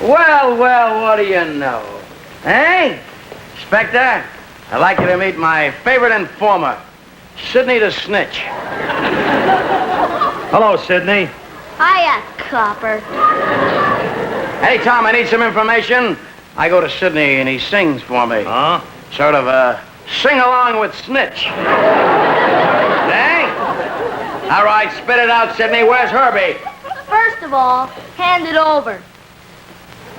Well, well, what do you know? Hey, Spectre, I'd like you to meet my favorite informer, Sidney the Snitch. Hello, Sidney. Hiya, Copper. Anytime I need some information, I go to Sidney and he sings for me. Huh? Sort of a sing-along with Snitch. Hey? All right, spit it out, Sidney. Where's Herbie? First of all, hand it over.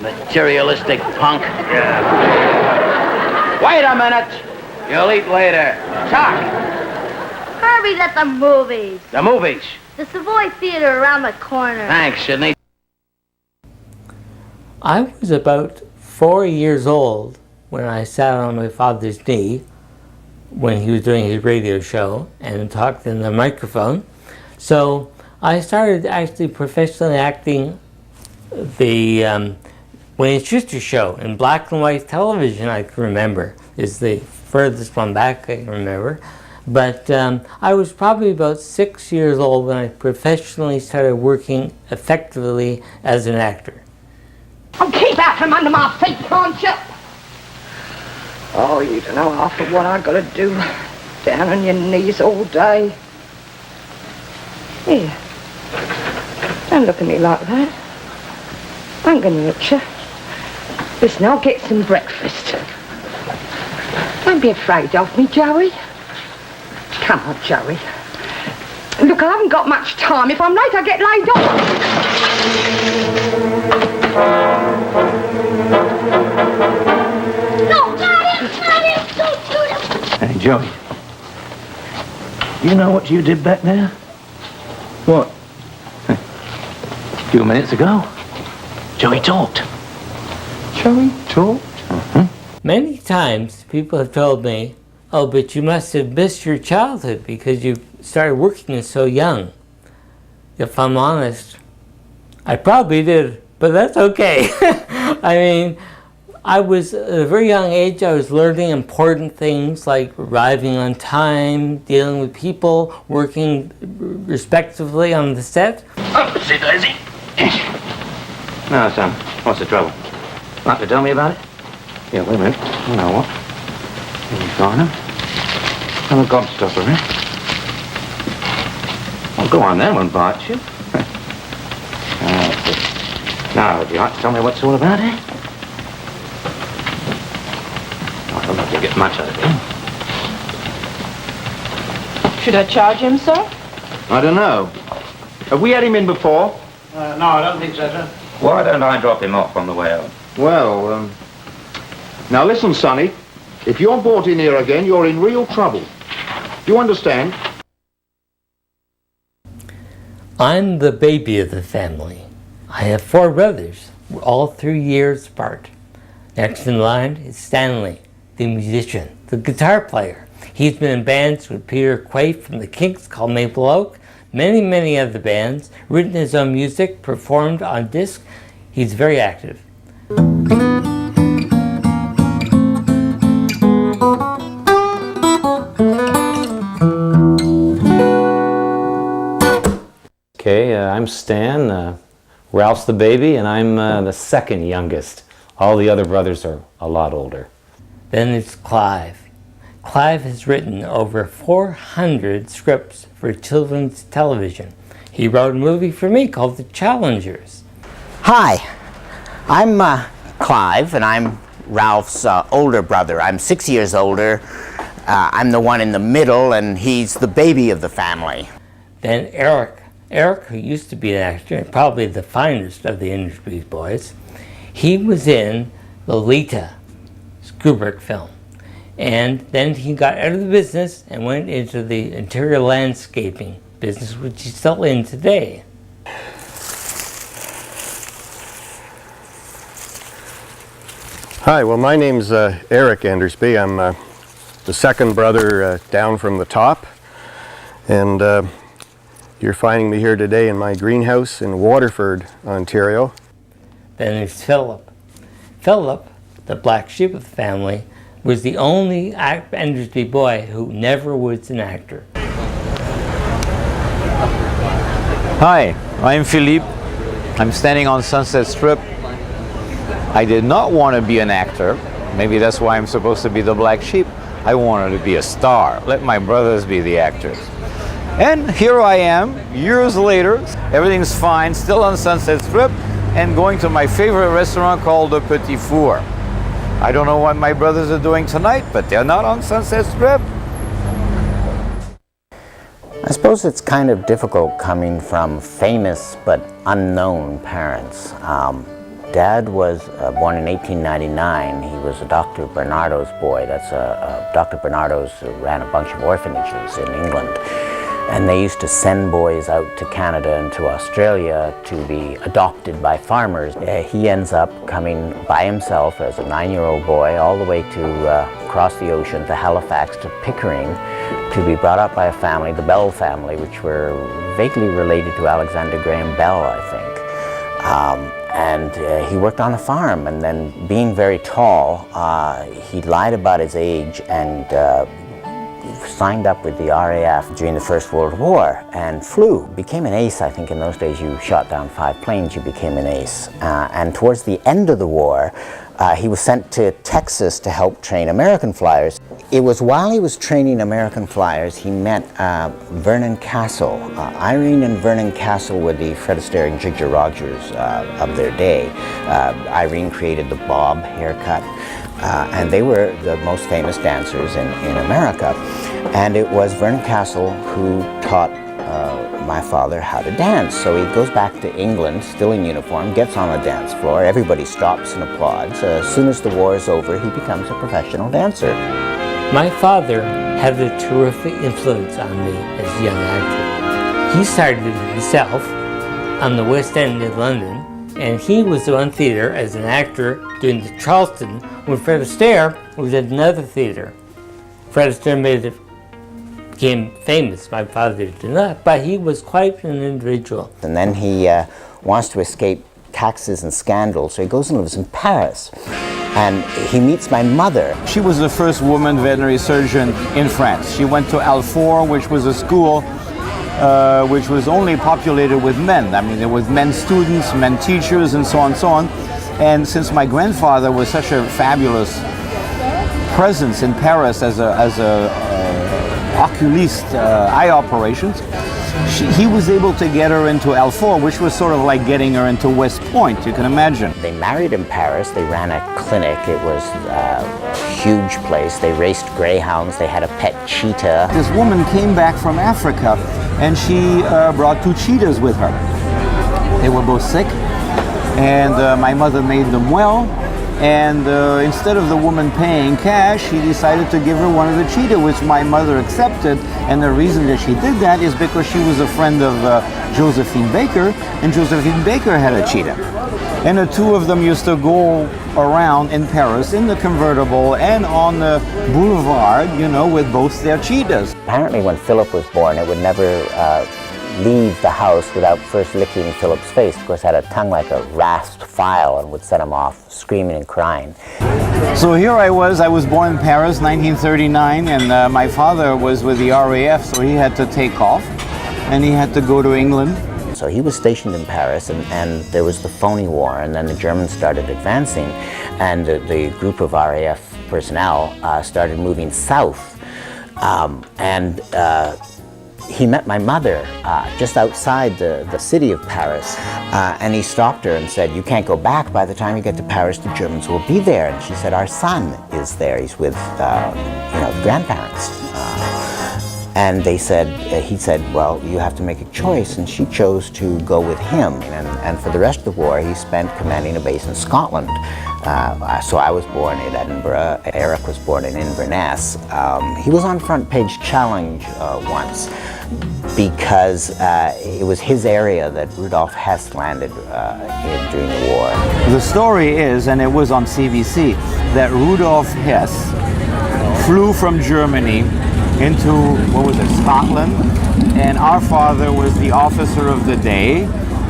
Materialistic punk. Yeah. Wait a minute. You'll eat later. Talk. Herbie's at the movies. The movies. The Savoy Theater around the corner. Thanks, Sidney. I was about 4 years old when I sat on my father's knee when he was doing his radio show and talked in the microphone. So I started actually professionally acting the Wayne Schuster show in black and white television. I can remember is the furthest one back I can remember. But I was probably about 6 years old when I professionally started working effectively as an actor. Oh, keep out from under my feet, can't you? Oh, you don't know half of what I gotta do. Down on your knees all day. Here. Don't look at me like that. I'm gonna hurt you. Listen, I'll get some breakfast. Don't be afraid of me, Joey. Come on, Joey. Look, I haven't got much time. If I'm late, I get laid off. No, Daddy! Don't shoot him! Hey, Joey. You know what you did back there? What? A few minutes ago, Joey talked. Joey talked? Mm-hmm. Many times people have told me, oh, but you must have missed your childhood because you started working so young. If I'm honest, I probably did, but that's okay. I mean, I was at a very young age, I was learning important things like arriving on time, dealing with people, working respectively on the set. Oh, sit, Daisy. Now, son, what's the trouble? Like to tell me about it? Yeah, wait a minute. I know what. Here you find him. I'm a gobstopper, eh? Oh, go on then, won't bite you. Now, would you like to tell me what it's all about, eh? I don't know if you get much out of him. Should I charge him, sir? I don't know. Have we had him in before? No, I don't think so, sir. Why don't I drop him off on the way out? Well, now listen, Sonny. If you're brought in here again, you're in real trouble. Do you understand? I'm the baby of the family. I have 4 brothers. We're all 3 years apart. Next in line is Stanley, the musician, the guitar player. He's been in bands with Peter Quaife from the Kinks called Maple Oak, many other bands, written his own music, performed on disc. He's very active. Okay, I'm Stan. Ralph's the baby, and I'm the second youngest. All the other brothers are a lot older. Then it's Clive. Clive has written over 400 scripts for children's television. He wrote a movie for me called The Challengers. Hi, I'm Clive, and I'm Ralph's older brother. I'm 6 years older. I'm the one in the middle, and he's the baby of the family. Then Eric, who used to be an actor, and probably the finest of the industry's boys, he was in Lolita, Kubrick film. And then he got out of the business and went into the interior landscaping business, which he's still in today. Hi, well, my name's Eric Endersby. I'm the second brother down from the top. And you're finding me here today in my greenhouse in Waterford, Ontario. Then there's Philip. Philip, the black sheep of the family, was the only Endersby boy who never was an actor. Hi, I'm Philippe. I'm standing on Sunset Strip. I did not want to be an actor. Maybe that's why I'm supposed to be the black sheep. I wanted to be a star. Let my brothers be the actors. And here I am, years later. Everything's fine, still on Sunset Strip, and going to my favorite restaurant called the Petit Four. I don't know what my brothers are doing tonight, but they're not on Sunset Strip. I suppose it's kind of difficult coming from famous but unknown parents. Dad was born in 1899. He was a Dr. Barnardo's boy. Dr. Barnardo's ran a bunch of orphanages in England. And they used to send boys out to Canada and to Australia to be adopted by farmers. He ends up coming by himself as a 9-year-old boy all the way to across the ocean to Halifax to Pickering to be brought up by a family, the Bell family, which were vaguely related to Alexander Graham Bell, I think. And he worked on a farm, and then being very tall, he lied about his age and signed up with the RAF during the First World War and flew. Became an ace. I think in those days you shot down 5 planes, you became an ace. And towards the end of the war, he was sent to Texas to help train American flyers. It was while he was training American flyers he met Vernon Castle. Irene and Vernon Castle were the Fred Astaire and Ginger Rogers of their day. Irene created the bob haircut. And they were the most famous dancers in America. And it was Vernon Castle who taught my father how to dance. So he goes back to England, still in uniform, gets on the dance floor, everybody stops and applauds. As soon as the war is over, he becomes a professional dancer. My father had a terrific influence on me as a young actor. He started it himself on the West End of London, and he was on theater as an actor during the Charleston when Fred Astaire was at another theater. Fred Astaire became famous. My father did not, but he was quite an individual. And then he wants to escape taxes and scandal, so he goes and lives in Paris. And he meets my mother. She was the first woman veterinary surgeon in France. She went to Alfort, which was a school which was only populated with men. I mean, there was men students, men teachers, and so on and so on. And since my grandfather was such a fabulous presence in Paris as a oculist, eye operations, he was able to get her into Alfort, which was sort of like getting her into West Point, you can imagine. They married in Paris. They ran a clinic. It was a huge place. They raced greyhounds. They had a pet cheetah. This woman came back from Africa, and she brought 2 cheetahs with her. They were both sick, and my mother made them well. And instead of the woman paying cash, he decided to give her one of the cheetah, which my mother accepted. And the reason that she did that is because she was a friend of Josephine Baker, and Josephine Baker had a cheetah. And the 2 of them used to go around in Paris in the convertible and on the boulevard, you know, with both their cheetahs. Apparently when Philip was born, it would never leave the house without first licking Philip's face. Of course, had a tongue like a rasped file and would set him off screaming and crying. So here I was born in Paris, 1939, and my father was with the RAF, so he had to take off, and he had to go to England. So he was stationed in Paris, and there was the phony war, and then the Germans started advancing, and the group of RAF personnel started moving south, he met my mother just outside the city of Paris, and he stopped her and said, "You can't go back. By the time you get to Paris, the Germans will be there." And she said, "Our son is there. He's with, the grandparents." And he said, "Well, you have to make a choice." And she chose to go with him. And for the rest of the war, he spent commanding a base in Scotland. So I was born in Edinburgh. Eric was born in Inverness. He was on Front Page Challenge once because it was his area that Rudolf Hess landed in during the war. The story is, and it was on CBC, that Rudolf Hess flew from Germany into, Scotland, and our father was the officer of the day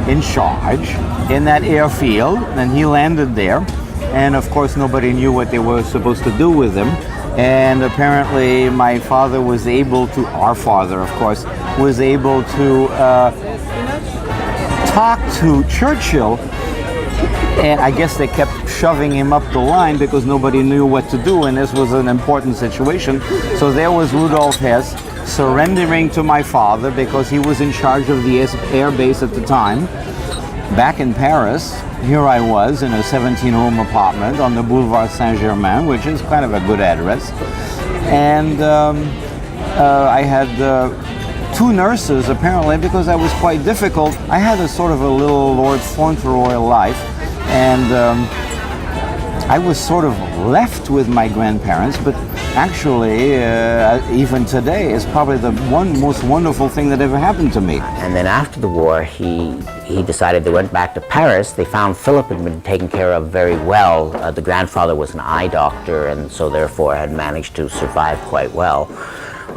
in charge in that airfield, and he landed there. And of course nobody knew what they were supposed to do with him. And apparently my father was able to, our father of course, was able to talk to Churchill. And I guess they kept shoving him up the line because nobody knew what to do, and this was an important situation. So there was Rudolf Hess surrendering to my father because he was in charge of the air base at the time. Back in Paris, here I was in a 17-room apartment on the Boulevard Saint-Germain, which is kind of a good address. And I had 2 nurses, apparently, because I was quite difficult. I had a sort of a little Lord Fauntleroy life, and I was sort of left with my grandparents, but actually, even today, is probably the most wonderful thing that ever happened to me. And then after the war, he decided they went back to Paris. They found Philip had been taken care of very well. The grandfather was an eye doctor, and so therefore had managed to survive quite well.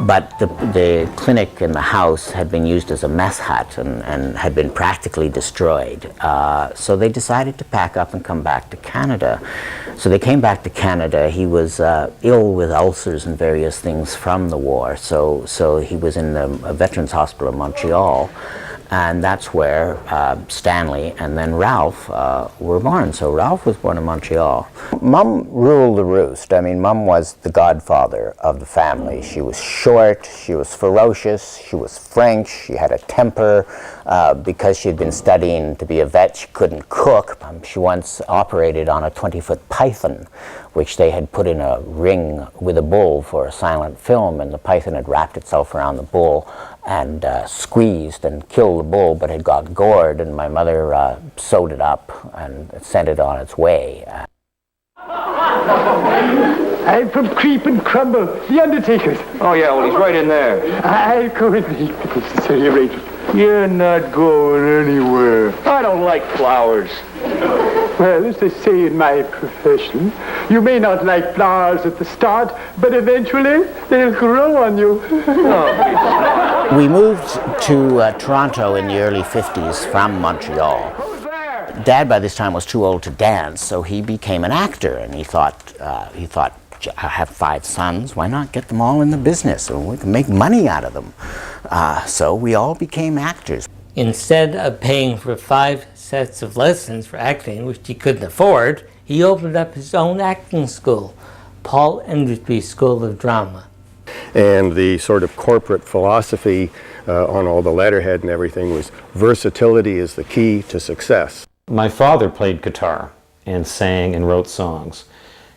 But the clinic and the house had been used as a mess hut and had been practically destroyed. So they decided to pack up and come back to Canada. So they came back to Canada. He was ill with ulcers and various things from the war. So he was in a Veterans Hospital in Montreal. And that's where Stanley and then Ralph were born. So Ralph was born in Montreal. Mom ruled the roost. I mean, Mom was the godfather of the family. She was short, she was ferocious, she was French, she had a temper. Because she had been studying to be a vet, she couldn't cook. She once operated on a 20-foot python, which they had put in a ring with a bull for a silent film, and the python had wrapped itself around the bull and squeezed and killed the bull, but had got gored, and my mother sewed it up and sent it on its way. I'm from Creep and Crumble, the undertakers. Oh, yeah, well, he's right in there. I'll go with me, if necessary arrangement. You're not going anywhere. I don't like flowers. Well, as they say in my profession, you may not like flowers at the start, but eventually they'll grow on you. We moved to Toronto in the early 50s from Montreal. Dad by this time was too old to dance, so he became an actor, and he thought, I have 5 sons, why not get them all in the business and we can make money out of them. So we all became actors. Instead of paying for 5 sets of lessons for acting, which he couldn't afford, he opened up his own acting school, Paul Endersby School of Drama. And the sort of corporate philosophy on all the letterhead and everything was versatility is the key to success. My father played guitar and sang and wrote songs.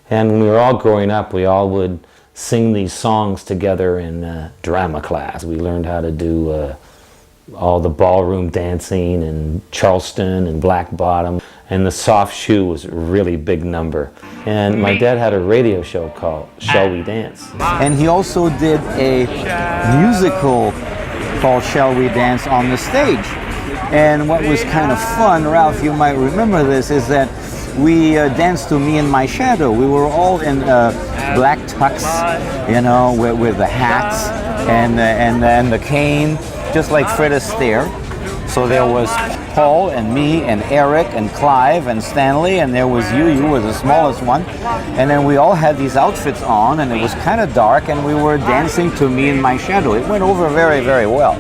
And when we were all growing up, we all would sing these songs together in drama class. We learned how to do all the ballroom dancing and Charleston and Black Bottom. And the soft shoe was a really big number. And my dad had a radio show called Shall We Dance? And he also did a musical called Shall We Dance on the stage. And what was kind of fun, Ralph, you might remember this, is that we danced to Me and My Shadow. We were all in black tux, you know, with the hats and the cane, just like Fred Astaire. So there was Paul and me and Eric and Clive and Stanley, and there was you were the smallest one. And then we all had these outfits on, and it was kind of dark, and we were dancing to Me and My Shadow. It went over very, very well.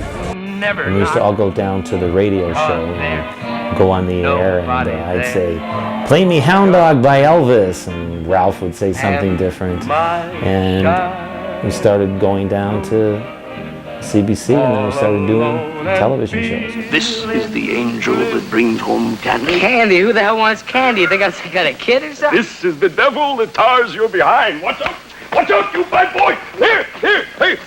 And we used to all go down to the radio show and go on the air, and I'd say, "Play me Hound Dog by Elvis," and Ralph would say something different. And we started going down to CBC, and then we started doing television shows. This is the angel that brings home candy. Candy? Who the hell wants candy? They got a kid or something? This is the devil that tars you behind. Watch out! Watch out, you bad boy! Here, hey!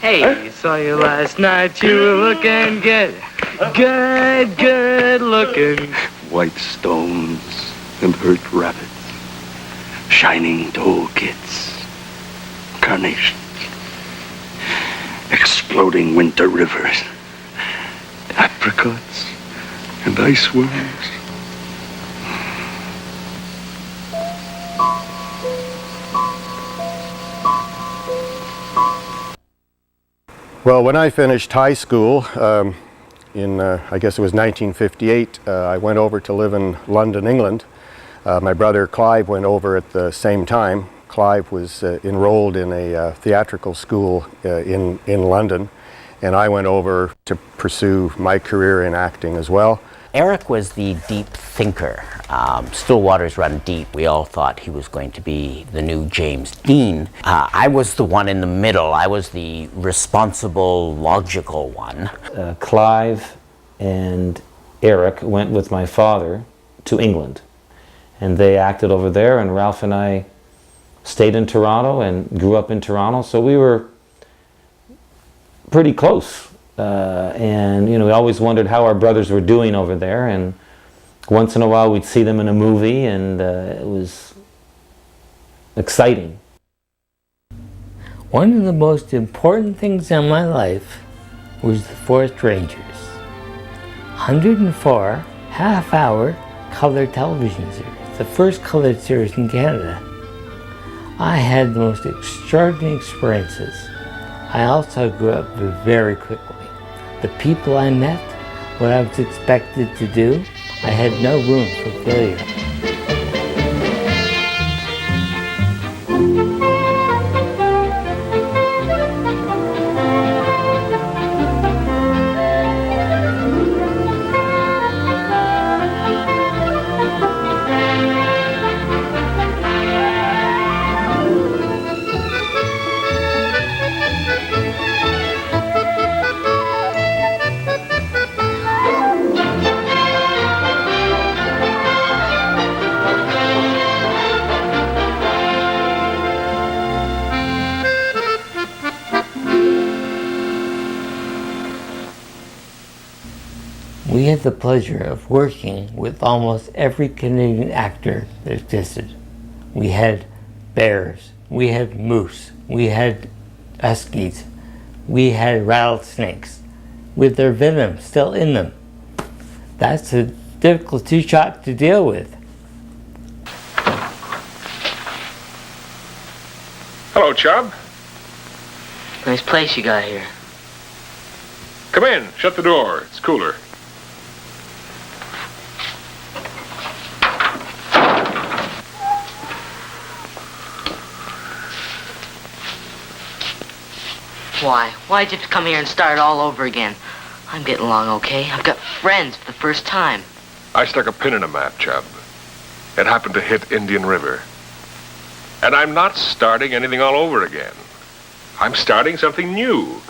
Hey, saw you last night. You were looking good. Good looking. White stones and hurt rabbits. Shining toe kids. Carnations. Exploding winter rivers. Apricots and ice worms. Well, when I finished high school in, I guess it was 1958, I went over to live in London, England. My brother Clive went over at the same time. Clive was enrolled in a theatrical school in London, and I went over to pursue my career in acting as well. Eric was the deep thinker. Still waters run deep. We all thought he was going to be the new James Dean. I was the one in the middle. I was the responsible, logical one. Clive and Eric went with my father to England, and they acted over there, and Ralph and I stayed in Toronto and grew up in Toronto, so we were pretty close. And we always wondered how our brothers were doing over there, and once in a while we'd see them in a movie, and it was exciting. One of the most important things in my life was the Forest Rangers. 104 half-hour color television series, the first colored series in Canada. I had the most extraordinary experiences. I also grew up very quickly. The people I met, what I was expected to do, I had no room for failure. We had the pleasure of working with almost every Canadian actor that existed. We had bears, we had moose, we had huskies, we had rattlesnakes with their venom still in them. That's a difficult two-shot to deal with. Hello, Chubb. Nice place you got here. Come in. Shut the door. It's cooler. Why? Why'd you have to come here and start all over again? I'm getting along okay. I've got friends for the first time. I stuck a pin in a map, Chubb. It happened to hit Indian River. And I'm not starting anything all over again. I'm starting something new.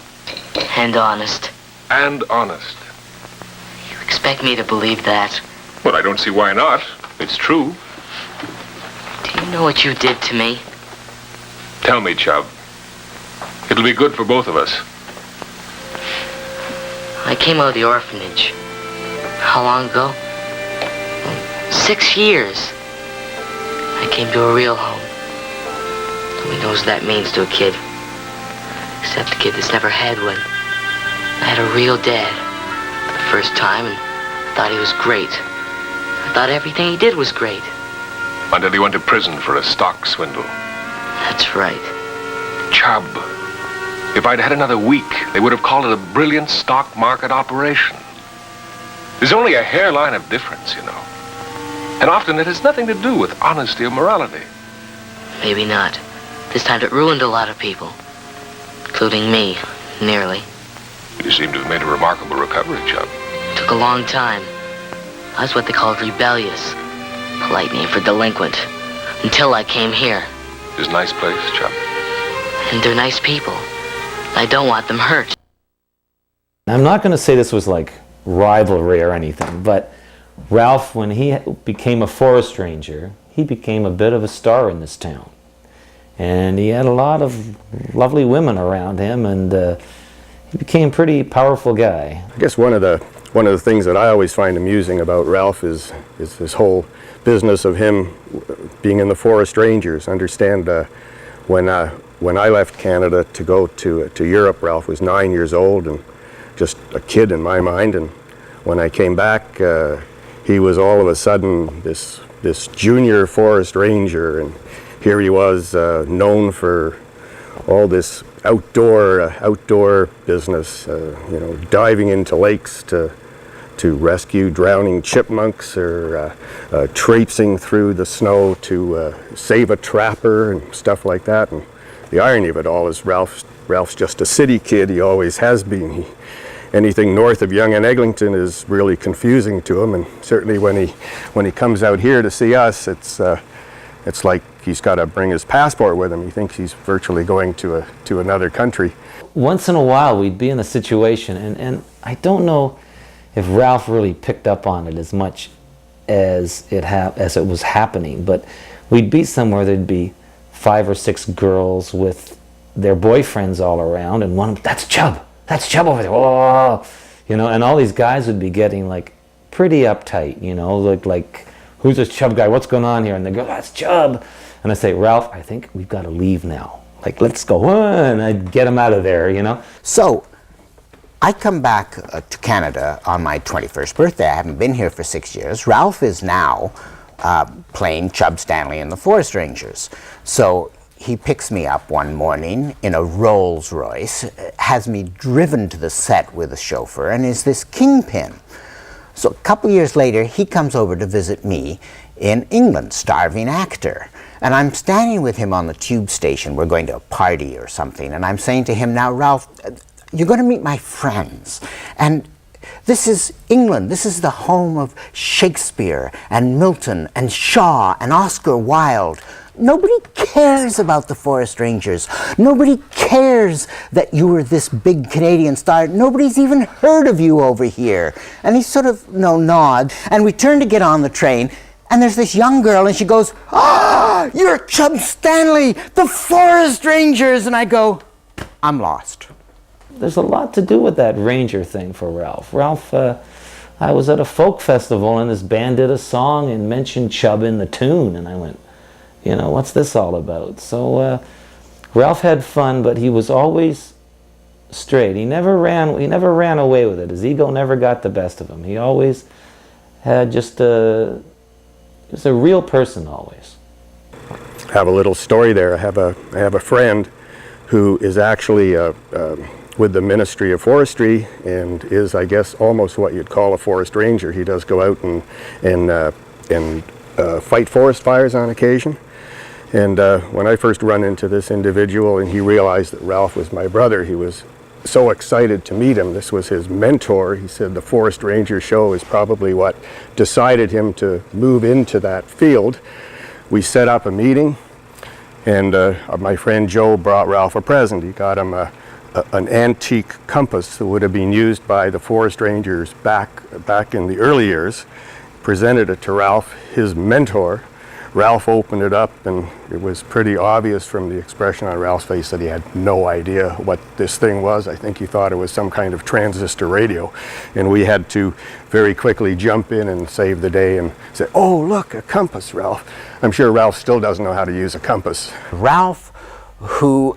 And honest. And honest. You expect me to believe that? Well, I don't see why not. It's true. Do you know what you did to me? Tell me, Chubb. It'll be good for both of us. I came out of the orphanage. How long ago? 6 years. I came to a real home. Nobody knows what that means to a kid. Except a kid that's never had one. I had a real dad for the first time, and I thought he was great. I thought everything he did was great. Until he went to prison for a stock swindle. That's right. Chubb. If I'd had another week, they would have called it a brilliant stock market operation. There's only a hairline of difference, you know. And often it has nothing to do with honesty or morality. Maybe not. This time it ruined a lot of people. Including me, nearly. You seem to have made a remarkable recovery, Chubb. Took a long time. I was what they called rebellious. Polite name for delinquent. Until I came here. It's a nice place, Chubb. And they're nice people. I don't want them hurt. I'm not going to say this was like rivalry or anything, but Ralph, when he became a forest ranger, he became a bit of a star in this town. And he had a lot of lovely women around him, and he became a pretty powerful guy. I guess one of the things that I always find amusing about Ralph is this whole business of him being in the Forest Rangers. Understand when I left Canada to go to Europe, Ralph was 9 years old and just a kid in my mind. And when I came back, he was all of a sudden this junior forest ranger, and here he was known for all this outdoor business, diving into lakes to rescue drowning chipmunks or traipsing through the snow to save a trapper and stuff like that. And the irony of it all is Ralph's just a city kid. He always has been. Anything north of Yonge and Eglinton is really confusing to him, and certainly when he comes out here to see us, it's like he's got to bring his passport with him. He thinks he's virtually going to another country. Once in a while we'd be in a situation, and I don't know if Ralph really picked up on it as much as it was happening, but we'd be somewhere, there'd be 5 or 6 girls with their boyfriends all around, and one of them, that's Chub over there, whoa, you know, and all these guys would be getting like pretty uptight, you know, like who's this Chub guy, what's going on here? And they go, that's Chub. And I say, Ralph, I think we've got to leave now. Like, let's go, and I'd get him out of there, you know. So, I come back to Canada on my 21st birthday. I haven't been here for 6 years. Ralph is now playing Chub Stanley in the Forest Rangers. So, he picks me up one morning in a Rolls Royce, has me driven to the set with a chauffeur, and is this kingpin. So a couple years later, he comes over to visit me in England, starving actor. And I'm standing with him on the tube station. We're going to a party or something. And I'm saying to him, now, Ralph, you're going to meet my friends. And this is England. This is the home of Shakespeare and Milton and Shaw and Oscar Wilde. Nobody cares about the Forest Rangers. Nobody cares that you were this big Canadian star. Nobody's even heard of you over here. And he sort of, nods. And we turn to get on the train, and there's this young girl, and she goes, you're Chub Stanley, the Forest Rangers. And I go, I'm lost. There's a lot to do with that ranger thing for Ralph. I was at a folk festival, and this band did a song and mentioned Chub in the tune, and I went, you know, what's this all about? So Ralph had fun, but he was always straight. He never ran away with it. His ego never got the best of him. He always had just a real person always. I have a little story there. I have a friend who is actually with the Ministry of Forestry and is, I guess, almost what you'd call a forest ranger. He does go out and fight forest fires on occasion. And when I first run into this individual and he realized that Ralph was my brother, he was so excited to meet him. This was his mentor. He said the Forest Ranger show is probably what decided him to move into that field. We set up a meeting, and my friend Joe brought Ralph a present. He got him an antique compass that would have been used by the Forest Rangers back in the early years. Presented it to Ralph, his mentor. Ralph opened it up, and it was pretty obvious from the expression on Ralph's face that he had no idea what this thing was. I think he thought it was some kind of transistor radio, and we had to very quickly jump in and save the day and say, oh, look, a compass, Ralph. I'm sure Ralph still doesn't know how to use a compass. Ralph, who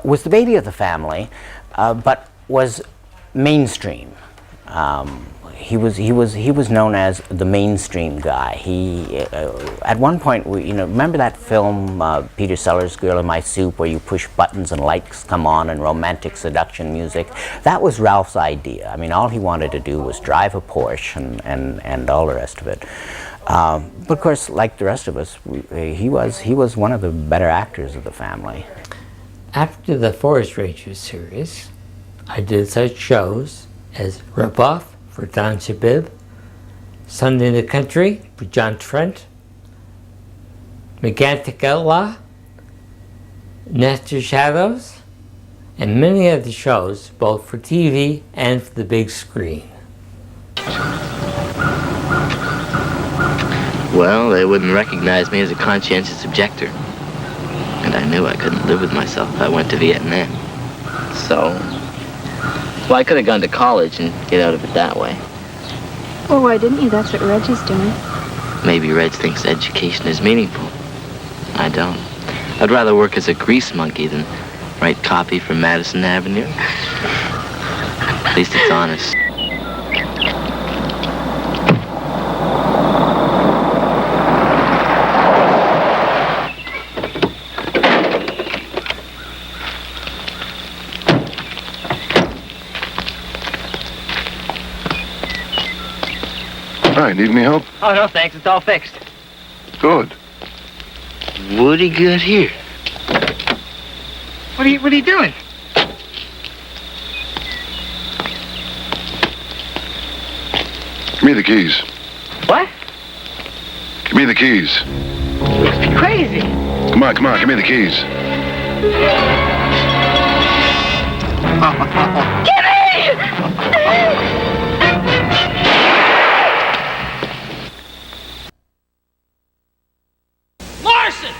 was the baby of the family, but was mainstream. He was known as the mainstream guy. He at one point, remember that film Peter Sellers' Girl in My Soup, where you push buttons and lights come on and romantic seduction music? That was Ralph's idea. I mean, all he wanted to do was drive a Porsche and all the rest of it. But of course, like the rest of us, he was one of the better actors of the family. After the Forest Rangers series, I did such shows as Rip Off for Don Shabib, Sunday in the Country for John Trent, Megantic Outlaw, Nestor Shadows, and many other shows, both for TV and for the big screen. Well, they wouldn't recognize me as a conscientious objector. And I knew I couldn't live with myself if I went to Vietnam. So, well, I could have gone to college and get out of it that way. Well, why didn't you? That's what Reggie's doing. Maybe Reg thinks education is meaningful. I don't. I'd rather work as a grease monkey than write copy for Madison Avenue. At least it's honest. Hi, need any help? Oh, no, thanks. It's all fixed. Good. What do you got here? What are you doing? Give me the keys. What? Give me the keys. You must be crazy. Come on, give me the keys. Larson!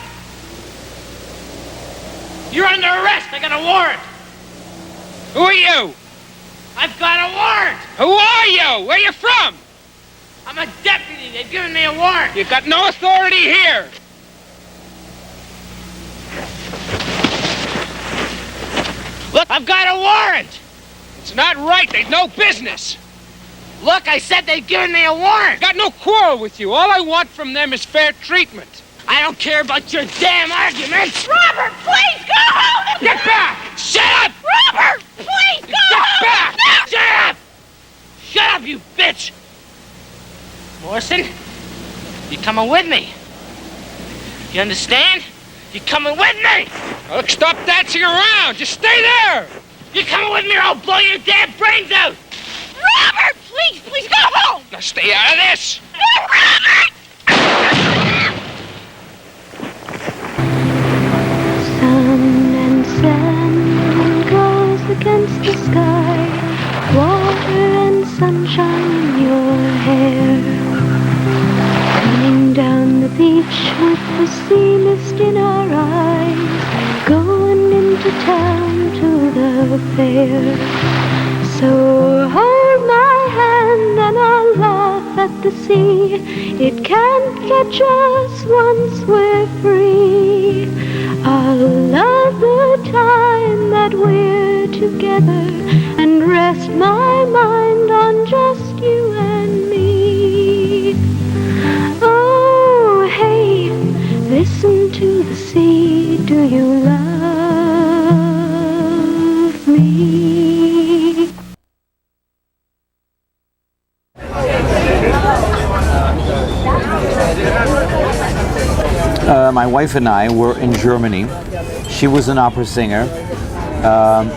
You're under arrest. I got a warrant. Who are you? I've got a warrant. Who are you? Where you from? I'm a deputy. They've given me a warrant. You got no authority here. Look, I've got a warrant. It's not right. They've no business. Look, I said they've given me a warrant. Got no quarrel with you. All I want from them is fair treatment. I don't care about your damn arguments. Robert, please go home. Get back! Shut up! Robert, please go home. Get back! No. Shut up! Shut up, you bitch! Morrison, you coming with me? You understand? You coming with me? Look, stop dancing around. Just stay there. You coming with me or I'll blow your damn brains out! Robert, please go home! Now stay out of this. Robert! Sun and sand goes against the sky, water and sunshine in your hair. Coming down the beach with the sea mist in our eyes, going into town to the fair. So hold my hand and I'll laugh at the sea. It can't catch us once we're free. I'll love the time that we're together and rest my mind on just you and me. Oh, hey, listen to the sea. Do you love me? My wife and I were in Germany. She was an opera singer.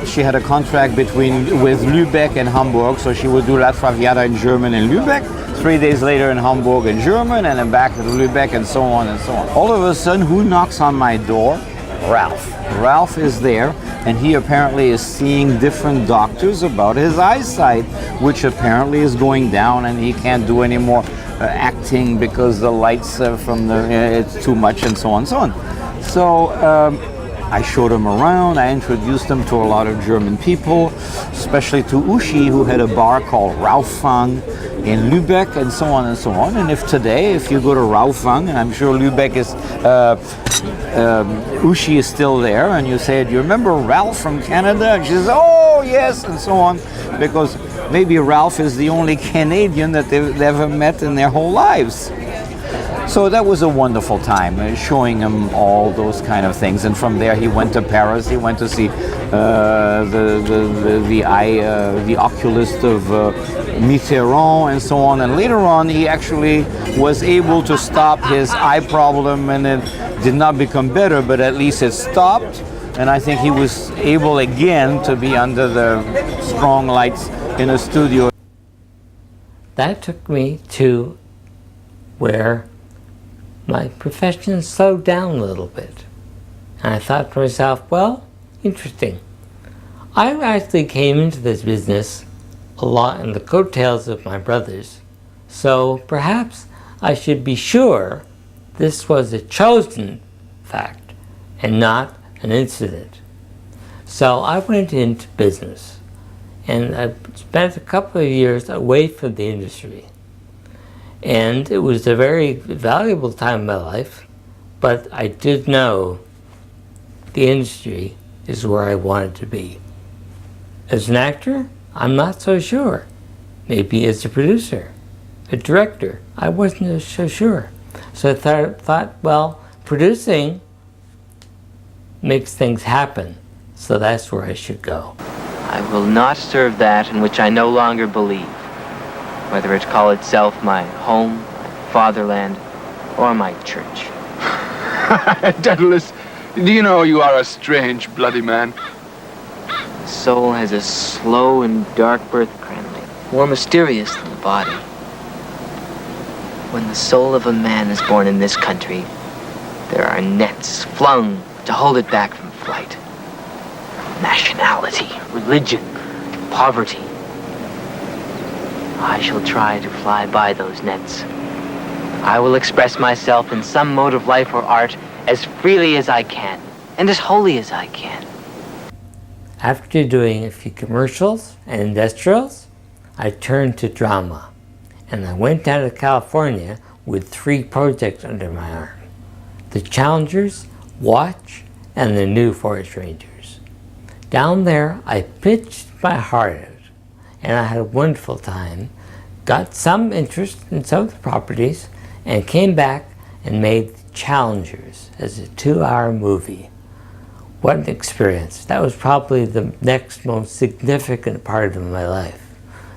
She had a contract with Lübeck and Hamburg, so she would do La Traviata in German in Lübeck, 3 days later in Hamburg in German, and then back to Lübeck, and so on and so on. All of a sudden, who knocks on my door? Ralph. Ralph is there, and he apparently is seeing different doctors about his eyesight, which apparently is going down, and he can't do any more acting because the lights from it's too much, and so on and so on. So I showed him around. I introduced him to a lot of German people, especially to Uschi, who had a bar called Rauffang in Lübeck, and so on and so on. And if you go to Rauffang, and I'm sure Lübeck is, Uschi is still there, and you say, do you remember Ralph from Canada? And she says, oh yes, and so on, because maybe Ralph is the only Canadian that they've ever met in their whole lives. So that was a wonderful time, showing him all those kind of things. And from there, he went to Paris. He went to see the oculist of Mitterrand and so on. And later on, he actually was able to stop his eye problem, and it did not become better, but at least it stopped. And I think he was able again to be under the strong lights in a studio. That took me to where my profession slowed down a little bit. And I thought to myself, well, interesting. I actually came into this business a lot in the coattails of my brothers, so perhaps I should be sure this was a chosen fact and not an incident. So I went into business, and I spent a couple of years away from the industry. And it was a very valuable time in my life, but I did know the industry is where I wanted to be. As an actor, I'm not so sure. Maybe as a producer, a director, I wasn't so sure. So I thought, well, producing makes things happen, so that's where I should go. I will not serve that in which I no longer believe. whether it call itself my home, fatherland, or my church. Daedalus, do you know you are a strange, bloody man? The soul has a slow and dark birth, Cranley, more mysterious than the body. When the soul of a man is born in this country, there are nets flung to hold it back from flight. Nationality, religion, poverty. I shall try to fly by those nets. I will express myself in some mode of life or art as freely as I can, and as wholly as I can. After doing a few commercials and industrials, I turned to drama, and I went down to California with 3 projects under my arm: the Challengers, Watch, and the New Forest Rangers. Down there, I pitched my heart out, and I had a wonderful time, got some interest in some of the properties, and came back and made the Challengers as a 2-hour movie. What an experience. That was probably the next most significant part of my life,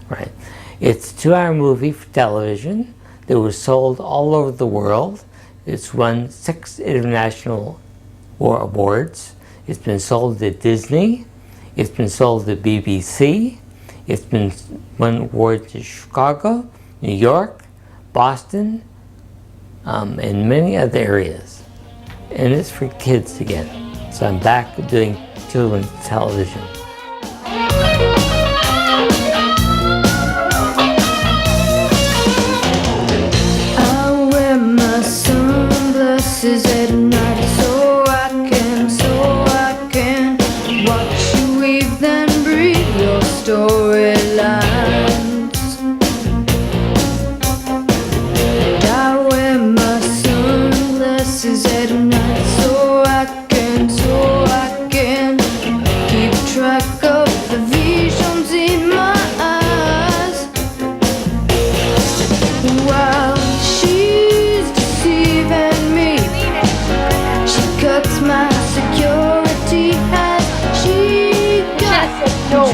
right? It's a 2-hour movie for television that was sold all over the world. It's won 6 international awards. It's been sold to Disney. It's been sold to BBC. It's been won awards in Chicago, New York, Boston, and many other areas. And it's for kids again. So I'm back doing children's television. I wear my sunglasses at night so I can watch you weave then breathe your storylines. And I wear my sunglasses at night so I can keep track of the visions in my eyes. While she's deceiving me, she cuts my security as she got control of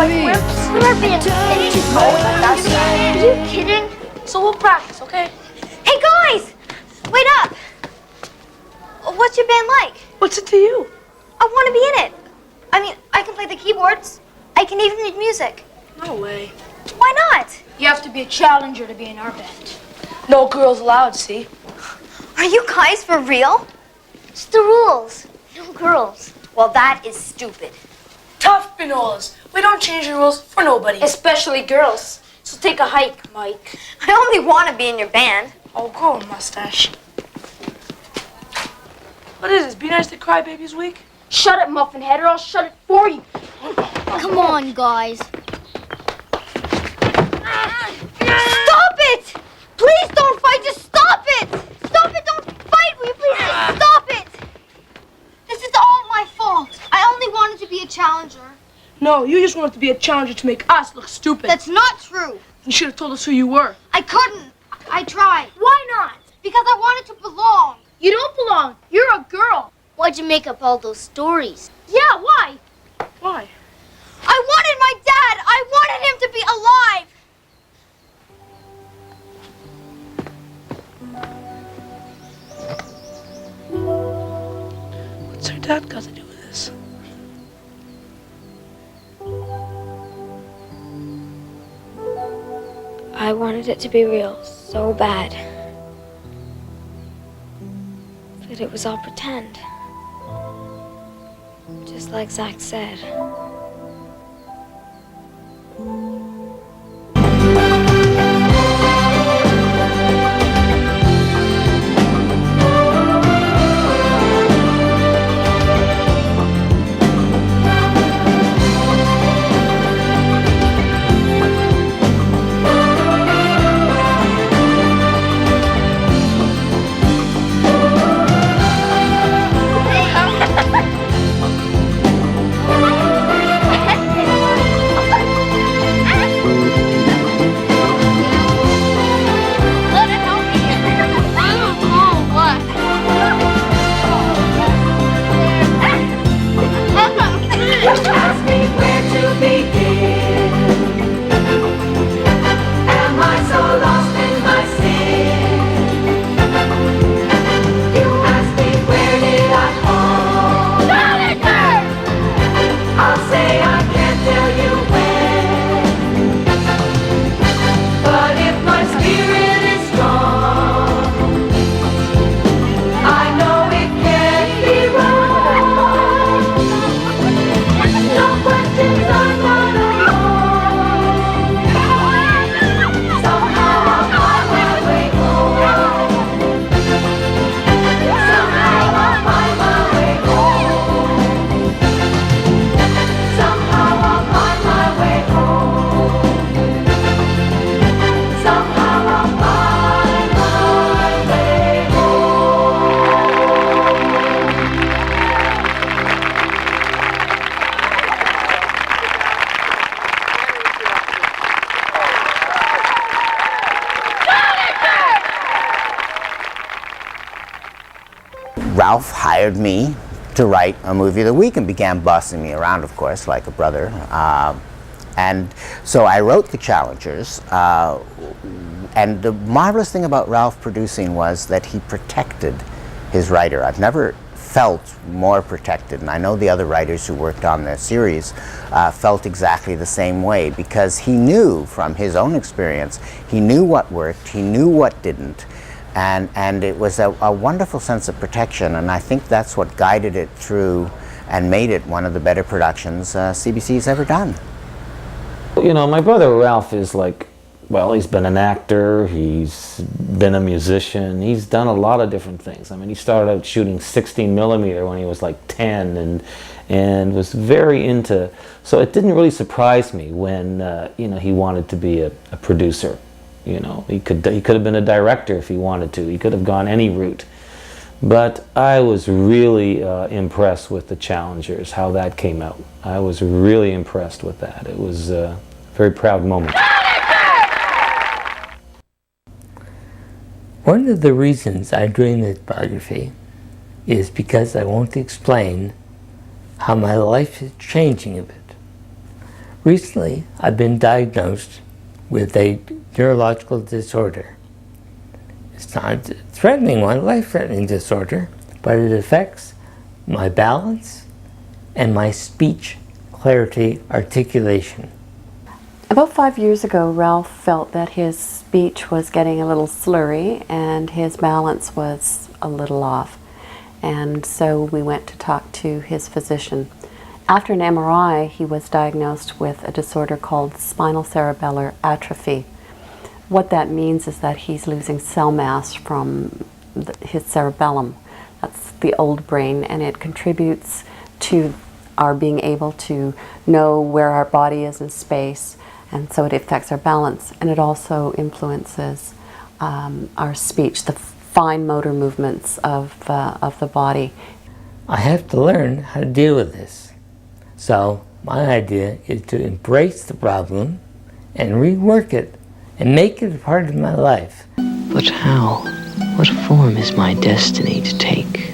me. We're being finished going like that. Are you kidding? So we'll practice, okay? Hey guys! Wait up! What's your band like? What's it to you? I want to be in it. I mean, I can play the keyboards. I can even read music. No way. Why not? You have to be a challenger to be in our band. No girls allowed, see? Are you guys for real? It's the rules. No girls. Well, that is stupid. Tough binolas. We don't change the rules for nobody. Especially girls. So take a hike, Mike. I only want to be in your band. Oh, grow a mustache. What is this? Be Nice to Crybabies Week? Shut it, Muffinhead, or I'll shut it for you. Come on, guys. Stop it! Please don't fight. Just stop it. Stop it. Don't fight. Will you please just stop it? This is all my fault. I only wanted to be a challenger. No, you just wanted to be a challenger to make us look stupid. That's not true. You should have told us who you were. I couldn't. I tried. Why not? Because I wanted to belong. You don't belong. You're a girl. Why'd you make up all those stories? Yeah, why? Why? I wanted my dad. I wanted him to be alive. What's her dad got to do with this? I wanted it to be real so bad. But it was all pretend. Just like Zach said. Ralph hired me to write a movie of the week and began bossing me around, of course, like a brother. And so I wrote The Challengers. And the marvelous thing about Ralph producing was that he protected his writer. I've never felt more protected, and I know the other writers who worked on the series felt exactly the same way, because he knew from his own experience, he knew what worked, he knew what didn't, and it was a wonderful sense of protection, and I think that's what guided it through and made it one of the better productions CBC's ever done. You know, my brother Ralph is like, well, he's been an actor, he's been a musician, he's done a lot of different things. I mean, he started out shooting 16mm when he was like 10 and was very into, so it didn't really surprise me when, you know, he wanted to be a producer. You know, he could have been a director if he wanted to. He could have gone any route. But I was really impressed with The Challengers, how that came out. I was really impressed with that. It was a very proud moment. One of the reasons I'm doing this biography is because I want to explain how my life is changing a bit. Recently, I've been diagnosed with a neurological disorder. It's not a threatening one, life-threatening disorder, but it affects my balance and my speech, clarity, articulation. About 5 years ago, Ralph felt that his speech was getting a little slurry and his balance was a little off. And so we went to talk to his physician. After an MRI, he was diagnosed with a disorder called spinal cerebellar atrophy. What that means is that he's losing cell mass from his cerebellum. That's the old brain, and it contributes to our being able to know where our body is in space. And so it affects our balance, and it also influences our speech, the fine motor movements of the body. I have to learn how to deal with this. So my idea is to embrace the problem and rework it and make it a part of my life. But how? What form is my destiny to take?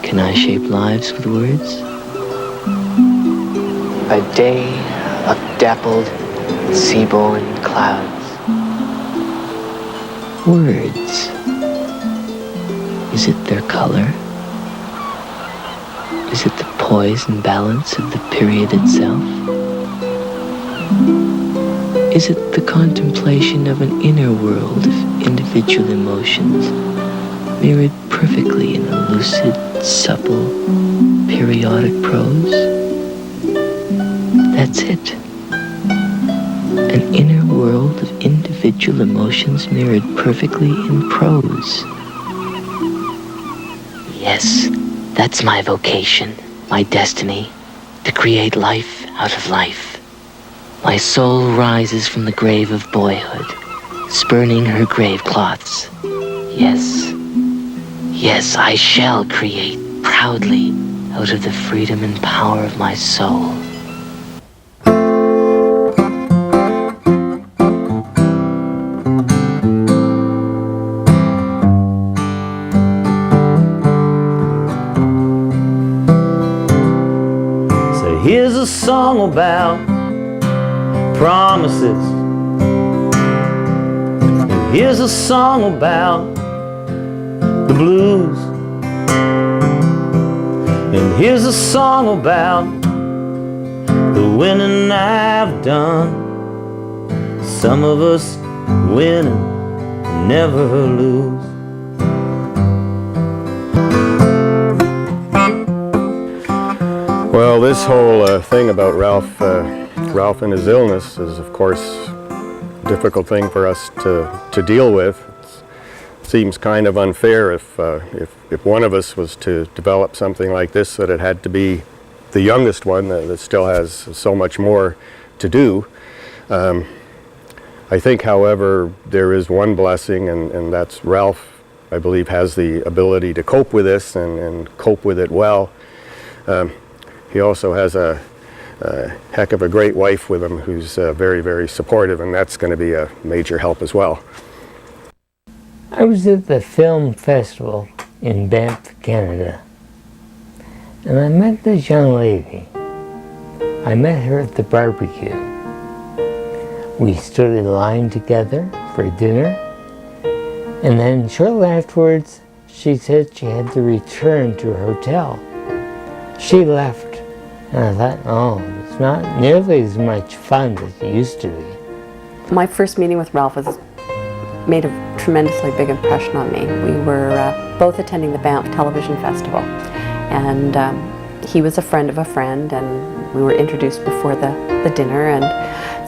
Can I shape lives with words? A day of dappled, sea-born clouds. Words. Is it their color? Is it the poise and balance of the period itself? Is it the contemplation of an inner world of individual emotions mirrored perfectly in a lucid, supple, periodic prose? That's it. An inner world of individual emotions mirrored perfectly in prose. Yes, that's my vocation, my destiny, to create life out of life. My soul rises from the grave of boyhood, spurning her grave cloths. Yes, yes, I shall create proudly out of the freedom and power of my soul. So here's a song about promises. And here's a song about the blues. And here's a song about the winning I've done. Some of us win and never lose. Well, this whole thing about Ralph and his illness is, of course, a difficult thing for us to deal with. It seems kind of unfair if one of us was to develop something like this, that it had to be the youngest one that still has so much more to do. I think, however, there is one blessing, and that's Ralph, I believe, has the ability to cope with this and cope with it well. He also has a heck of a great wife with him who's very, very supportive, and that's going to be a major help as well. I was at the film festival in Banff, Canada, and I met this young lady. I met her at the barbecue. We stood in line together for dinner, and then shortly afterwards, she said she had to return to her hotel. She left, and I thought, oh, it's not nearly as much fun as it used to be. My first meeting with Ralph made a tremendously big impression on me. We were both attending the Banff Television Festival, and he was a friend of a friend, and we were introduced before the dinner and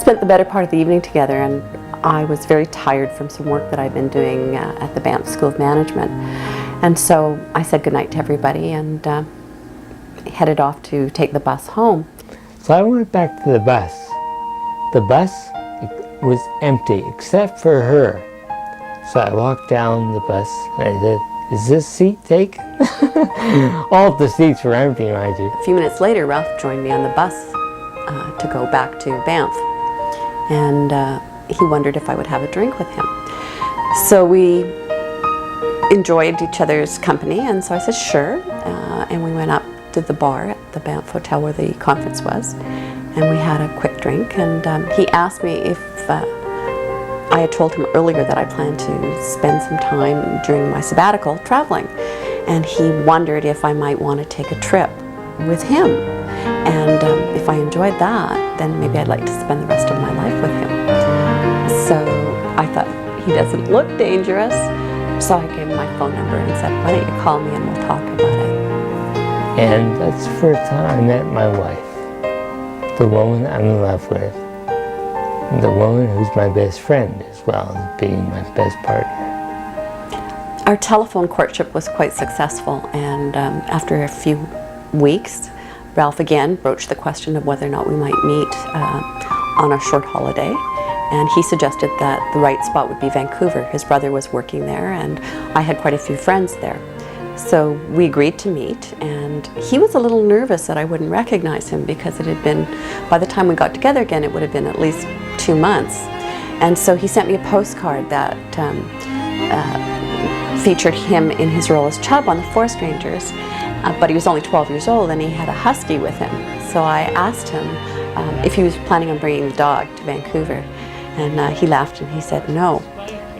spent the better part of the evening together. And I was very tired from some work that I'd been doing at the Banff School of Management. And so I said goodnight to everybody and headed off to take the bus home. So I went back to the bus. The bus was empty except for her. So I walked down the bus and I said, "Is this seat taken?" All of the seats were empty, mind you. A few minutes later, Ralph joined me on the bus to go back to Banff. And he wondered if I would have a drink with him. So we enjoyed each other's company, and so I said sure, and we went up to the bar at the Banff Hotel where the conference was, and we had a quick drink, and he asked me if I had told him earlier that I planned to spend some time during my sabbatical traveling, and he wondered if I might want to take a trip with him, and if I enjoyed that, then maybe I'd like to spend the rest of my life with him. So I thought, he doesn't look dangerous. So I gave him my phone number and said, "Why don't you call me and we'll talk about it." And that's the first time I met my wife, the woman I'm in love with, and the woman who's my best friend as well as being my best partner. Our telephone courtship was quite successful, and after a few weeks, Ralph again broached the question of whether or not we might meet on a short holiday. And he suggested that the right spot would be Vancouver. His brother was working there, and I had quite a few friends there. So we agreed to meet, and he was a little nervous that I wouldn't recognize him because it had been, by the time we got together again, it would have been at least 2 months. And so he sent me a postcard that featured him in his role as Chubb on the Forest Rangers, but he was only 12 years old and he had a husky with him. So I asked him if he was planning on bringing the dog to Vancouver. And he laughed and he said no.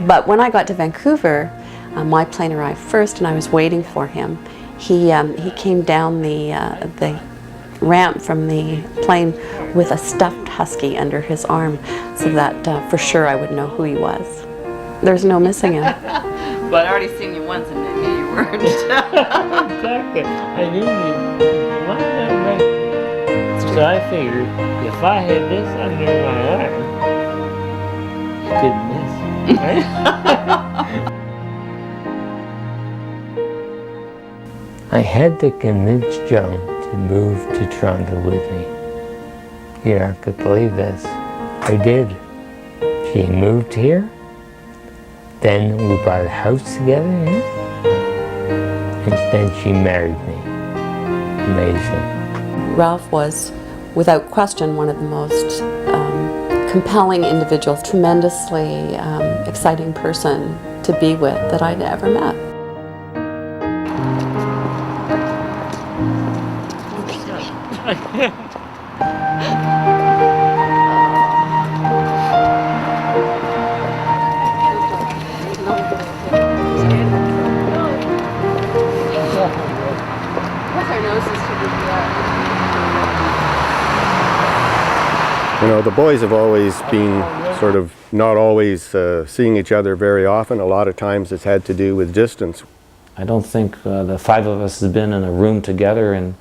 But when I got to Vancouver, my plane arrived first and I was waiting for him. He came down the ramp from the plane with a stuffed husky under his arm so that for sure I would know who he was. There's no missing him. But I'd already seen you once and I knew you weren't. Exactly. I knew you might not recognize. So I figured if I had this under my arm, couldn't miss, right? I had to convince Joan to move to Toronto with me. You're not going to believe this. I did. She moved here. Then we bought a house together here. And then she married me. Amazing. Ralph was, without question, one of the most compelling individuals, tremendously exciting person to be with that I'd ever met. You know, the boys have always been sort of not always seeing each other very often. A lot of times it's had to do with distance. I don't think the five of us have been in a room together in,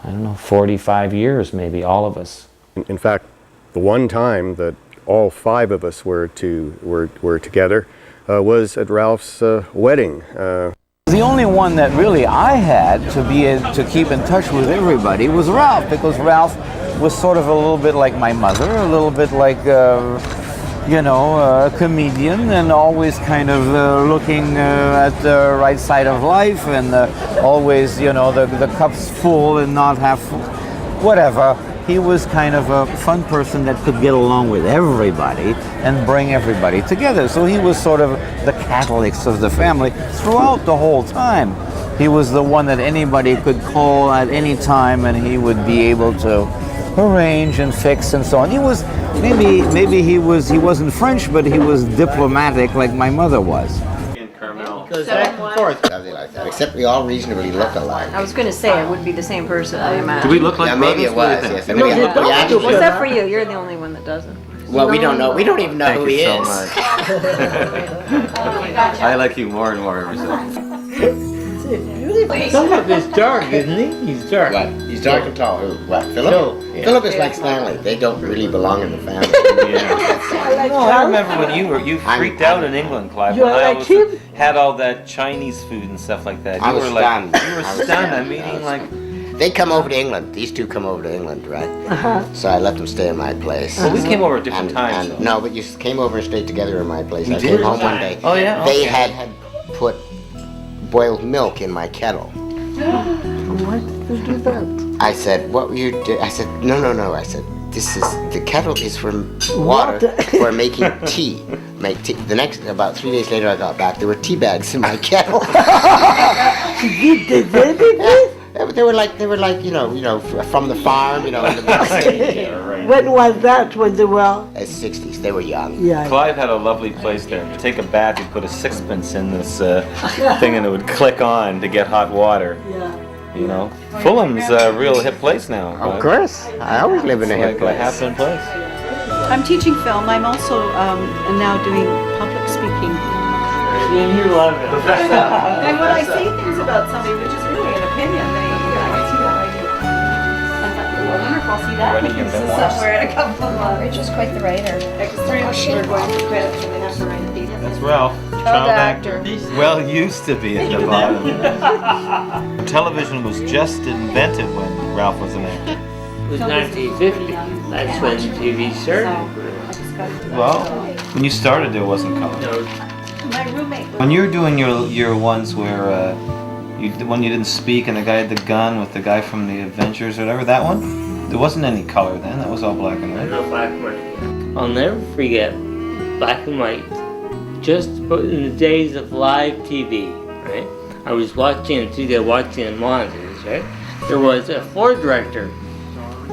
I don't know, 45 years maybe, all of us. In fact, the one time that all five of us were together was at Ralph's wedding. The only one that really I had to be to keep in touch with everybody was Ralph, because Ralph was sort of a little bit like my mother, a little bit like, you know, a comedian, and always kind of looking at the right side of life, and always, you know, the cup's full and not half, whatever. he was kind of a fun person that could get along with everybody and bring everybody together. So he was sort of the Catholics of the family throughout the whole time. He was the one that anybody could call at any time, and he would be able to arrange and fix and so on. He was maybe he wasn't French, but he was diplomatic like my mother was. Goes back and forth. Something like that. Except we all reasonably look alike. I was going to say it would be the same person, I imagine. Do we look like maybe it was, yes. No, We actually- except for you. You're the only one that doesn't. Well, we don't know. We don't even know Thank who you he so is. much. I like you more and more every second. Philip is dark, isn't he? He's dark. What? He's dark and tall. Who? What? Philip? No. Yeah. Philip is like Stanley. They don't really belong in the family. No, I remember when you freaked out in England, Clive. You When I like was, had all that Chinese food and stuff like that. I You was were like, stunned. you were I was stunned. stunned. I'm eating like. They come over to England. These two come over to England, right? So I let them stay in my place. Well, we came over at different times, though. No, but you came over and stayed together in my place. We I did? came home one day. Oh, yeah? They Okay. had put boiled milk in my kettle. Why did you do that? I said, what were you doing? I said, no. I said, the kettle is for water for making tea. Make tea. About 3 days later I got back, there were tea bags in my kettle. They were like, from the farm, in the big city. When was that? When they were? 60s. They were young. Yeah. Clive had a lovely place there. To take a bath, you'd put a sixpence in this thing and it would click on to get hot water. Yeah. You know, Fulham's a real hip place now. Of course. I always live in a hip place. Like a happening place. I'm teaching film. I'm also now doing public speaking. You love it. And when I say things about somebody, which is really an opinion, I can see that right here. I thought, oh, wonderful, see that? Writing your This is memoirs? somewhere in a couple of Rachel's quite the writer. Extreme. We're going for credit, so they have to write a piece. That's Ralph, child actor. Well, used to be at the bottom. Television was just invented when Ralph was an actor. It was 1950. That's when TV started. Well, when you started, there wasn't color. No. My roommate. When you were doing your ones where when you didn't speak and the guy had the gun with the guy from the Avengers or whatever, that one, there wasn't any color then. That was all black and white. No, black and white. I'll never forget black and white. Just in the days of live TV, right? I was watching the monitors, right? There was a floor director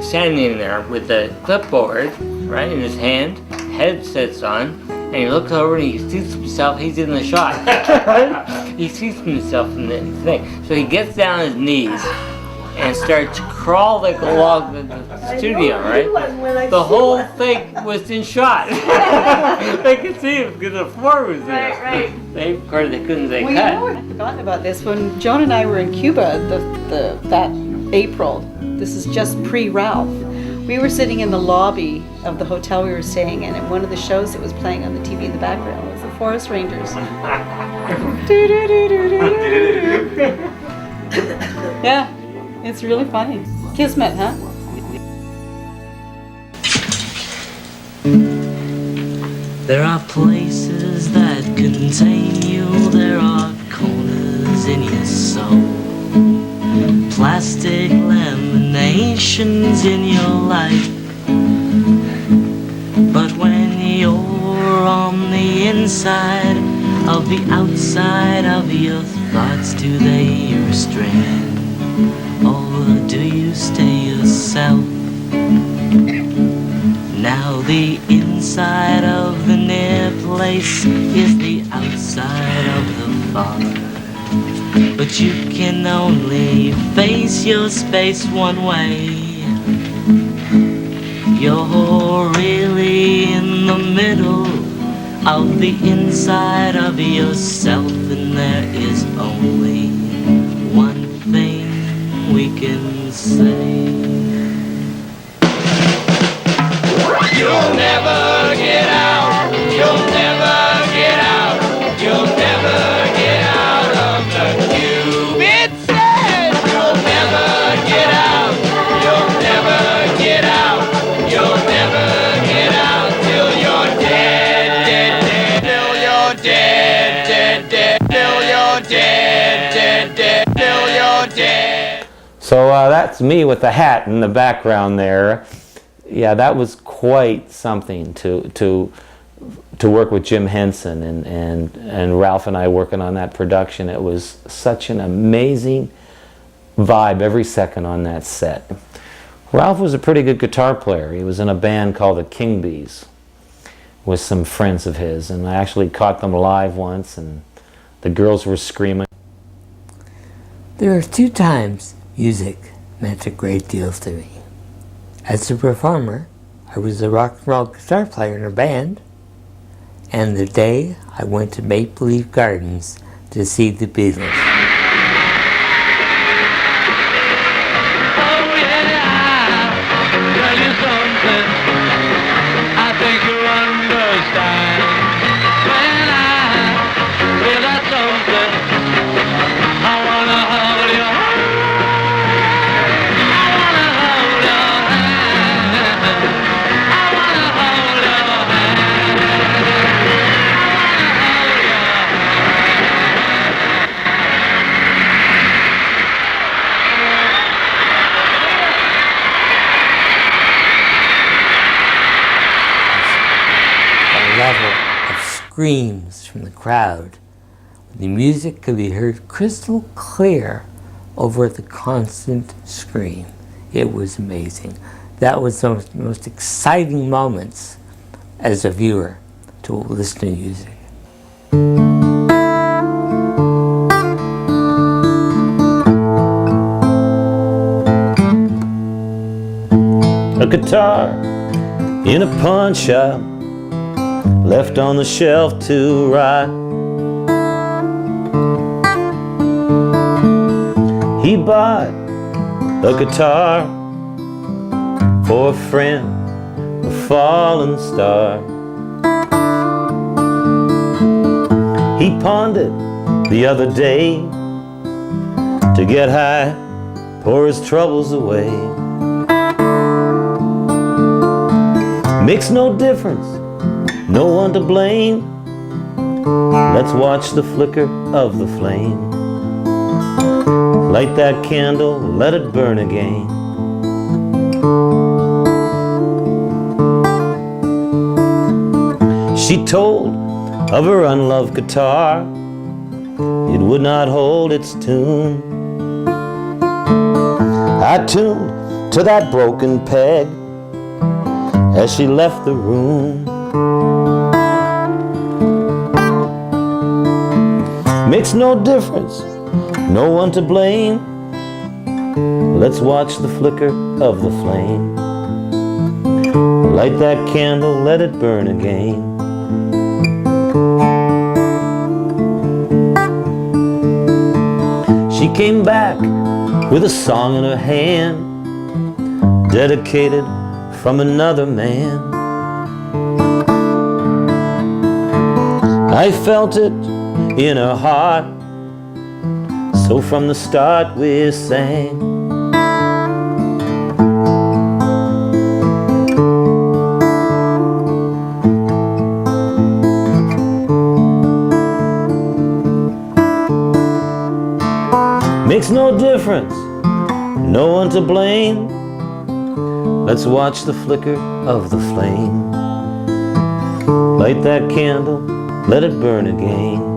standing there with a clipboard, right, in his hand, headsets on, and he looks over and he sees himself, he's in the shot. He sees himself in the thing. So he gets down on his knees and starts crawling along the studio, right? The whole thing was in shot. They could see him because the floor was there. Right. Of course, they couldn't say Well, cut. you know, I'd forgotten about this. When Joan and I were in Cuba that April, this is just pre-Ralph, we were sitting in the lobby of the hotel we were staying in, and one of the shows that was playing on the TV in the background was the Forest Rangers. Yeah, it's really funny. Kismet, huh? There are places that contain you, there are corners in your soul, plastic laminations in your life. But when you're on the inside of the outside of your thoughts, do they restrain, or do you stay yourself? Now the inside of the near place is the outside of the far, but you can only face your space one way. You're really in the middle of the inside of yourself, and there is only one thing we can say. You'll never get out. You'll never get out. You'll never get out of the cube. It says you'll never get out. You'll never get out. You'll never get out till you're dead, dead, dead. Till you're dead, dead, dead. Till you're dead, dead, dead. Till you're dead. So that's me with the hat in the background there. Yeah, that was quite something to work with Jim Henson and Ralph and I working on that production. It was such an amazing vibe every second on that set. Ralph was a pretty good guitar player. He was in a band called the King Bees with some friends of his, and I actually caught them live once, and the girls were screaming. There are 2 times music meant a great deal to me. As a performer, I was a rock and roll guitar player in a band, and the day I went to Maple Leaf Gardens to see the Beatles. Screams from the crowd. The music could be heard crystal clear over the constant scream. It was amazing. That was one of the most exciting moments as a viewer to listen to music. A guitar in a pawn shop, left on the shelf to rot. He bought a guitar for a friend, a fallen star. He pawned it the other day to get high, pour his troubles away. Makes no difference, no one to blame. Let's watch the flicker of the flame. Light that candle, let it burn again. She told of her unloved guitar, it would not hold its tune. I tuned to that broken peg as she left the room. Makes no difference, no one to blame. Let's watch the flicker of the flame. Light that candle, let it burn again. She came back with a song in her hand, dedicated from another man. I felt it in her heart, so from the start we sang. Makes no difference, no one to blame. Let's watch the flicker of the flame. Light that candle, let it burn again.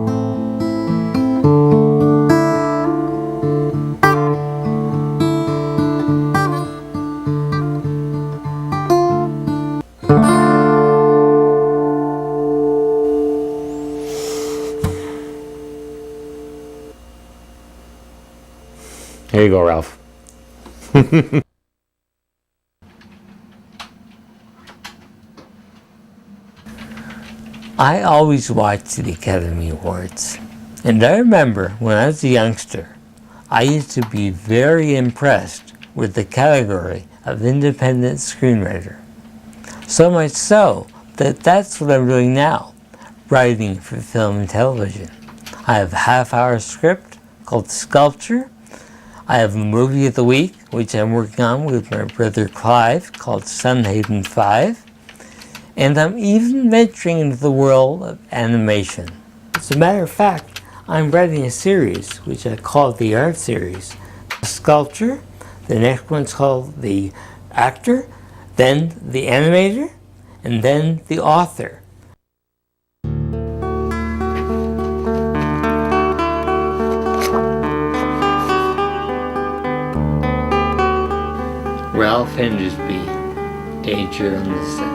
Here you go, Ralph. I always watched the Academy Awards, and I remember when I was a youngster, I used to be very impressed with the category of independent screenwriter. So much so that that's what I'm doing now, writing for film and television. I have a half-hour script called Sculpture. I have a movie of the week, which I'm working on with my brother Clive, called Sunhaven 5. And I'm even venturing into the world of animation. As a matter of fact, I'm writing a series, which I call the Art Series. Sculpture, The next one's called the actor, then the animator, and then the author. Ralph Hendersby, Danger on the Set.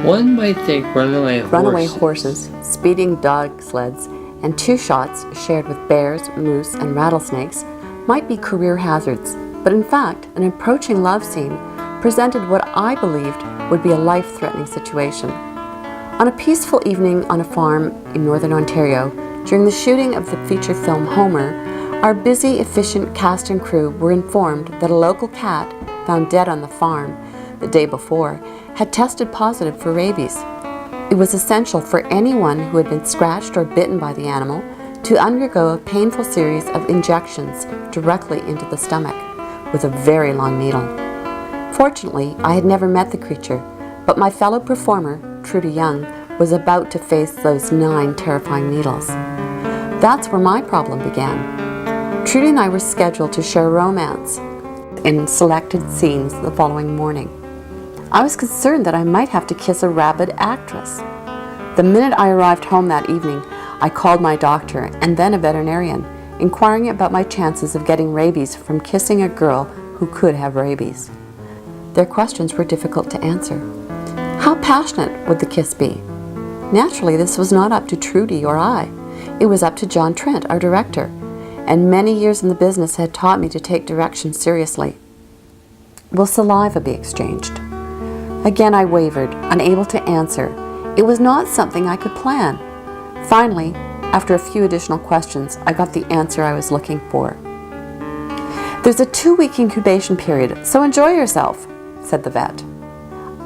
One might think runaway horses, speeding dog sleds, and 2 shots shared with bears, moose, and rattlesnakes might be career hazards, but in fact, an approaching love scene presented what I believed would be a life-threatening situation. On a peaceful evening on a farm in northern Ontario, during the shooting of the feature film Homer, our busy, efficient cast and crew were informed that a local cat, found dead on the farm the day before, had tested positive for rabies. It was essential for anyone who had been scratched or bitten by the animal to undergo a painful series of injections directly into the stomach with a very long needle. Fortunately, I had never met the creature, but my fellow performer, Trudy Young, was about to face those 9 terrifying needles. That's where my problem began. Trudy and I were scheduled to share romance in selected scenes the following morning. I was concerned that I might have to kiss a rabid actress. The minute I arrived home that evening, I called my doctor and then a veterinarian, inquiring about my chances of getting rabies from kissing a girl who could have rabies. Their questions were difficult to answer. How passionate would the kiss be? Naturally, this was not up to Trudy or I. It was up to John Trent, our director, and many years in the business had taught me to take direction seriously. Will saliva be exchanged? Again I wavered, unable to answer. It was not something I could plan. Finally, after a few additional questions, I got the answer I was looking for. There's a 2-week incubation period, so enjoy yourself, said the vet.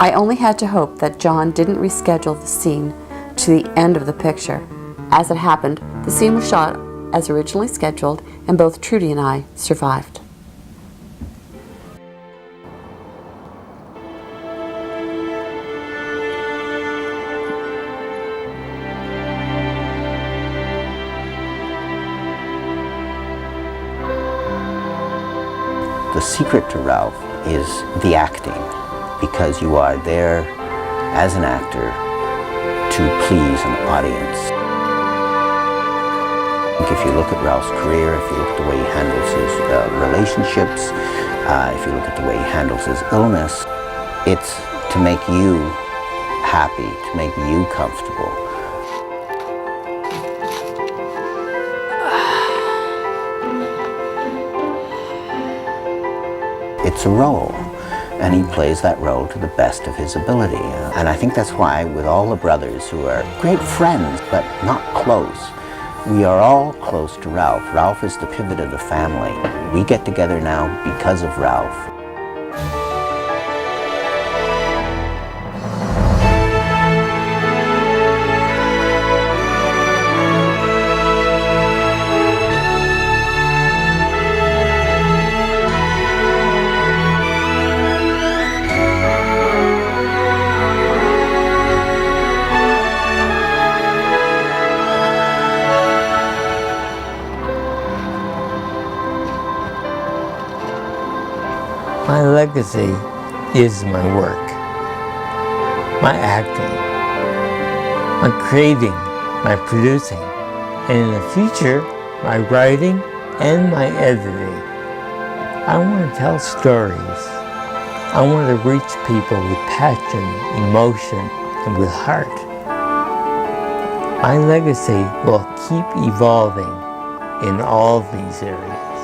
I only had to hope that John didn't reschedule the scene to the end of the picture. As it happened, the scene was shot as originally scheduled, and both Trudy and I survived. The secret to Ralph is the acting, because you are there as an actor to please an audience. If you look at Ralph's career, if you look at the way he handles his relationships, if you look at the way he handles his illness, it's to make you happy, to make you comfortable. It's a role, and he plays that role to the best of his ability. And I think that's why with all the brothers who are great friends, but not close, we are all close to Ralph. Ralph is the pivot of the family. We get together now because of Ralph. My legacy is my work, my acting, my creating, my producing, and in the future, my writing and my editing. I want to tell stories. I want to reach people with passion, emotion, and with heart. My legacy will keep evolving in all these areas.